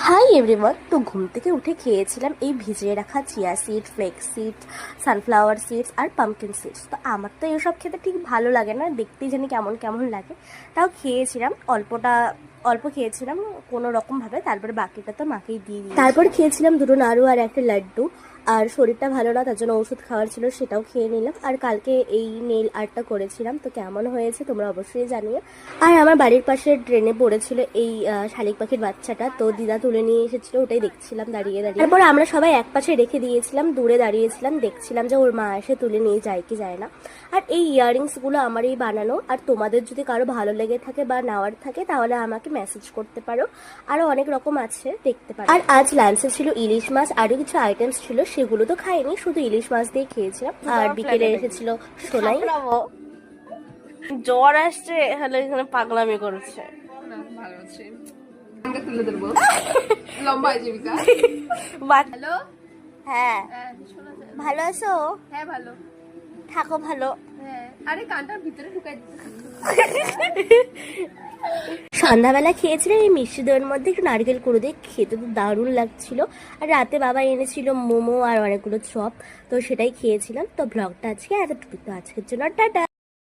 Hi everyone. তো ঘুম থেকে উঠে খেয়েছিলাম এই ভিজিয়ে রাখা chia seed, flax seed, sunflower seeds আর পাম্পকিন সিডস। তো আমার তো এসব খেতে ঠিক ভালো লাগে না, দেখতেই জানি কেমন কেমন লাগে। তাও খেয়েছিলাম, অল্প খেয়েছিলাম কোনো রকমভাবে, তারপরে বাকিটা তো মাকেই দিয়ে দিই। তারপর খেয়েছিলাম দুটো নাড়ু আর একটা লাড্ডু। আর শরীরটা ভালো না, তার জন্য ওষুধ খাওয়ার ছিল, সেটাও খেয়ে নিলাম। আর কালকে এই নেল আর্টটা করেছিলাম, তো কেমন হয়েছে তোমরা অবশ্যই জানিও। আর আমার বাড়ির পাশে ট্রেনে পড়েছিল এই শালিক পাখির বাচ্চাটা, তো দিদা তুলে নিয়ে এসেছিল, ওটাই দেখছিলাম দাঁড়িয়ে দাঁড়িয়ে। তারপর আমরা সবাই এক পাশে রেখে দিয়েছিলাম, দূরে দাঁড়িয়েছিলাম, দেখছিলাম যে ওর মা এসে তুলে নিয়ে যায় কি যায় না। আর এই ইয়াররিংসগুলো আমারই বানানো। আর তোমাদের যদি কারো ভালো লেগে থাকে বা নেওয়ার থাকে তাহলে আমাকে মেসেজ করতে পারো। আরও অনেক রকম আছে, দেখতে পারো। আর আজ লাঞ্চে ছিল ইলিশ মাছ, আরও কিছু আইটেমস ছিল, সেগুলো তো খাইনি, শুধু ইলিশ মাছ দিয়ে খেয়েছিলাম। আর বিকেলে এসেছিল সোনাই। জ্বর আসছে, হলে এখানে পাগলামি করছে। ভালো আছে, আমরা তুলে ধরবো। লম্বা জীবিকা। হ্যালো, হ্যাঁ, শোনা যায়? ভালো আছো? হ্যাঁ ভালো। থাকো ভালো। হ্যাঁ, আরে কানটার ভিতরে ঢুকাই দিতে। সন্ধ্যাবেলা খেয়েছিলাম এই মিষ্টি দইয়ের মধ্যে একটু নারকেল কুড়ো দিয়ে, খেতে তো দারুণ লাগছিল। আর রাতে বাবা এনেছিল মোমো আর অনেকগুলো চপ, তো সেটাই খেয়েছিলাম। তো ব্লগটা আজকে এতটুকু, তো আজকের জন্য টাটা।